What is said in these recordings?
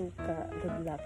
Suka, good luck.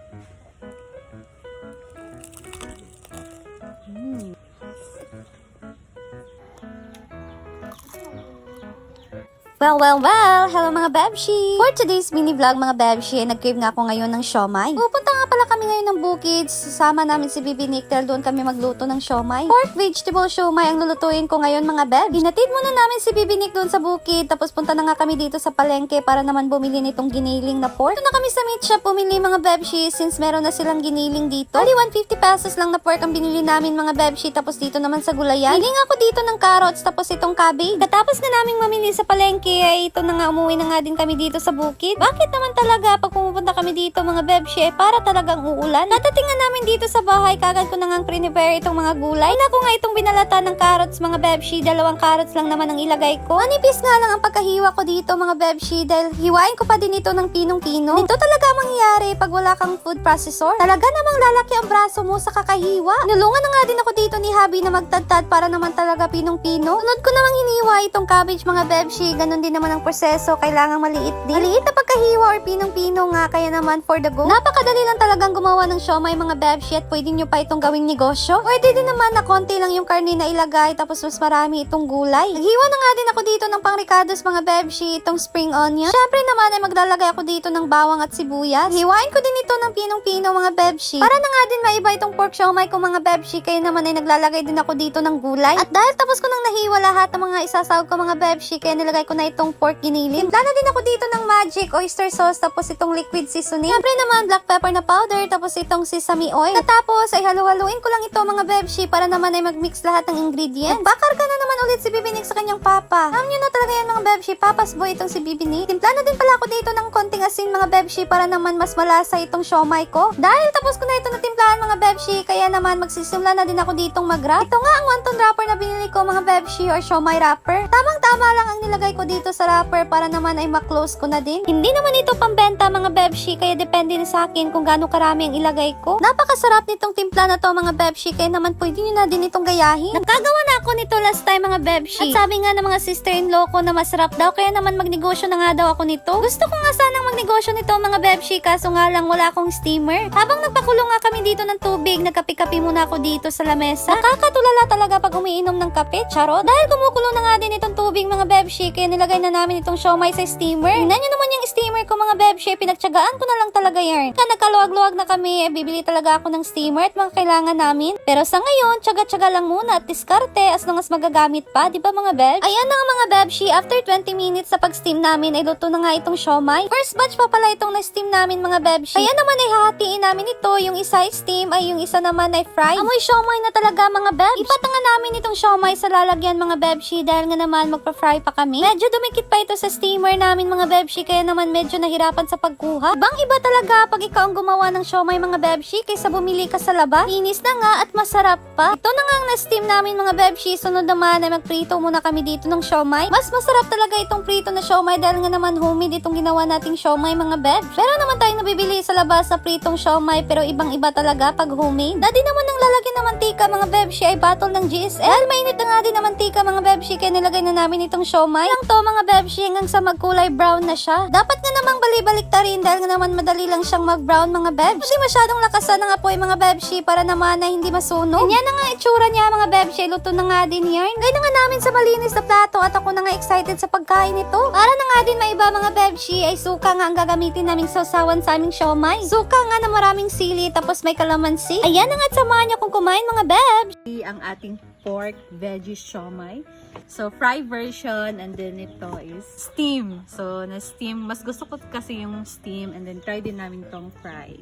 Well! Hello mga Bebshi! For today's mini vlog mga Bebshi, nag-crave nga ako ngayon ng siomai. Pupunta nga pala kami ngayon ng Bukid. Sasama namin si Bibi Nick dahil doon kami magluto ng siomai. Pork vegetable siomai ang lulutuin ko ngayon mga Beb. Hinatid muna namin si Bibi Nick doon sa Bukid. Tapos punta na nga kami dito sa palengke para naman bumili nitong giniling na pork. Doon na kami sa meat shop bumili mga Bebshi since meron na silang giniling dito. Only 150 pesos lang na pork ang binili namin mga Bebshi. Tapos dito naman sa gulayan, hiling ako dito ng carrots tapos itong cabbage. Katapos na naming mamili sa palengke ay ito na nga, umuwi na nga din kami dito sa bukid. Bakit naman talaga pag pumupunta kami dito mga Bebshi ay para talagang uulan? Natating nga namin dito sa bahay, kagad ko na nga prepare itong mga gulay. Una ko nga itong binalata ng carrots mga Bebshi, 2 carrots lang naman ang ilagay ko. Manipis nga lang ang pagkahiwa ko dito mga Bebshi dahil hiwain ko pa din ito ng pinong-pino. Ito talaga mangyayari pag wala kang food processor. Talaga namang lalaki ang braso mo sa kakahiwa. Nulungan na nga din ako dito ni Habi na magtadtad para naman talaga pinong-pino. Sunod ko namang hiniwa itong cabbage mga Bebshi, ganun din naman ang proseso, kailangang maliit din. Maliit na pagkahiwa or pinong-pino nga, kaya naman for the go. Napakadali lang talagang gumawa ng siomai mga Bebshi at pwede nyo pa itong gawing negosyo. Pwede din naman na konti lang yung karne na ilagay tapos mas marami itong gulay. Naghiwa na nga din ako dito ng pangricados mga Bebshi, itong spring onion. Syempre naman ay maglalagay ako dito ng bawang at sibuyas. Hiwain ko din ito ng pinong-pino mga Bebshi. Para na nga din maiba itong pork siomai ko mga Bebshi, kaya naman ay naglalagay din ako dito ng gulay. At dahil tapos ko nang nahiwa lahat ng mga isasawag ko mga Bebshi, kaya nilagay ko na itong pork giniling. Timpla na din ako dito ng magic oyster sauce tapos itong liquid seasoning. Siyempre naman black pepper na powder tapos itong sesame oil. Tapos ay halu-haluin ko lang ito mga Bebshi para naman ay mag-mix lahat ng ingredients. Nagbakarga na naman ulit si Bibi Nick sa kanyang papa. Alam nyo na talaga yan mga Bebshi, papas boy itong si Bibi Nick. Timpla na din pala ako dito ng konting asin mga Bebshi para naman mas malasa itong siomai ko. Dahil tapos ko na ito natimplahan mga Bebshi, kaya naman magsisimula na din ako ditong mag-wrap. Ito nga ang wonton wrapper na binili ko mga Bebshi or siomai wrapper. Tamang-tama lang ang nilagay ko dito sa wrapper para naman ay ma-close ko na din. Hindi naman ito pambenta mga Bebshi, kaya depende na sa akin kung gaano karami ang ilagay ko. Napakasarap nitong timpla na to mga Bebshi, kaya naman pwede nyo na din itong gayahin. Nakagawa na ako nito last time mga Bebshi. At sabi nga ng mga sister-in-law ko na masarap daw, kaya naman magnegosyo na nga daw ako nito. Gusto ko nga sanang magnegosyo nito mga Bebshi, kaso nga lang wala akong steamer. Habang nagpakulong nga kami dito ng tubig, nagkape-kape muna ako dito sa lamesa. Nakakatulala talaga pag umiinom ng kape, charot. Dahil kumukulo na nga din itong tubig mga Bebshi, kaya nilagay na namin itong siomai sa steamer. Tingnan nyo naman yung steamer ko mga Bebshi, pinagtyagaan ko na lang talaga yan. Kaya nagkaluwag-luwag na kami, bibili talaga ako ng steamer at mga kailangan namin. Pero sa ngayon, tyaga-tyaga lang muna at diskarte as long as magagamit pa, di ba mga Bebshi? Ayan na nga mga Bebshi, after 20 minutes sa pag-steam namin, ay luto na nga itong siomai. First batch pa pala itong na-steam namin mga Bebshi. Kaya naman ay hahatiin namin ito, yung isa steam ay yung isa naman ay fry. Amoy siomai na talaga mga Bebshi. Ipatanga namin itong siomai sa lalagyan mga Bebshi dahil nga naman magpa-fry pa kami. Medyo dumikit pa ito sa steamer namin mga Bebshi, kaya naman medyo nahirapan sa pagkuha. Ibang iba talaga pag ikaw ang gumawa ng siomai mga Bebshi kaysa bumili ka sa labas. Inis na nga at masarap pa. Ito na nga ang na-steam namin mga Bebshi. Sunod naman ay magprito muna kami dito ng siomai. Mas masarap talaga itong prito na siomai dahil nga naman homemade itong ginawa nating siomai mga Bebshi. Pero naman tayong nabibili sa labas sa pritong siomai, pero ibang iba talaga pag homemade. Dati naman ang lalagyan ng mantika mga Bebshi ay bottle ng GSL. Mainit na nga din ang mantika mga Bebshi, kaya nilagay na namin itong siomai. Lang to mga Bebshi hanggang sa magkulay brown na siya. Dapat nga namang bali-balik ta rin dahil nga naman madali lang siyang mag-brown mga Bebshi. Hindi masyadong lakasan ng apoy mga Bebshi para naman na hindi masunog. Yan na nga itsura niya mga Bebshi. Luto na nga din yan. Gaya na nga namin sa malinis na plato at ako na nga excited sa pagkain nito. Para na nga din maiba mga Bebshi ay suka nga ang gagamitin naming sausawan sa aming siomai. Suka nga na maraming sili tapos may kalamansi. Ayan na nga at samahan niyo kung kumain mga Bebshi. Ang ating pork veggie siomai. So, fry version and then ito is steam. So, na-steam. Mas gusto ko kasi yung steam and then try din namin tong fry.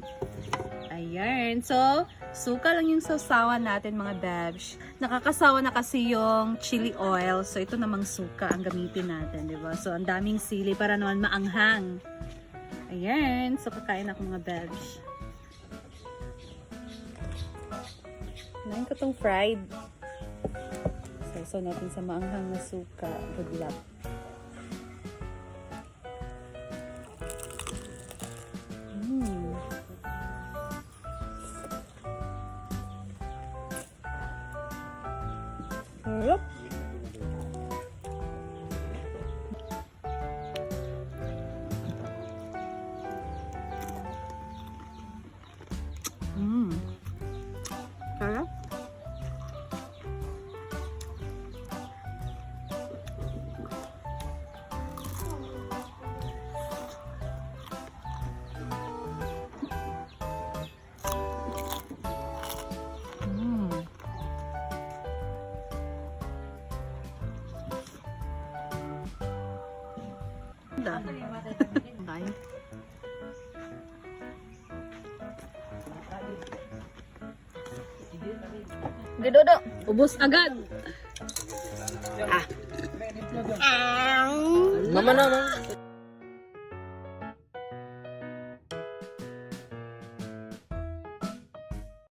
Ayan. So, suka lang yung sausawan natin mga Bebsh. Nakakasawa na kasi yung chili oil. So, ito namang suka ang gamitin natin, di ba? So, ang daming sili para naman maanghang. Ayan. So, kakain ako mga Bebsh. Nain ko tong fried. So natin sa maanghang na suka. Good luck. Sarap. Sarap. Dahil. Gidodo. Ubus agad. Mama na, mama.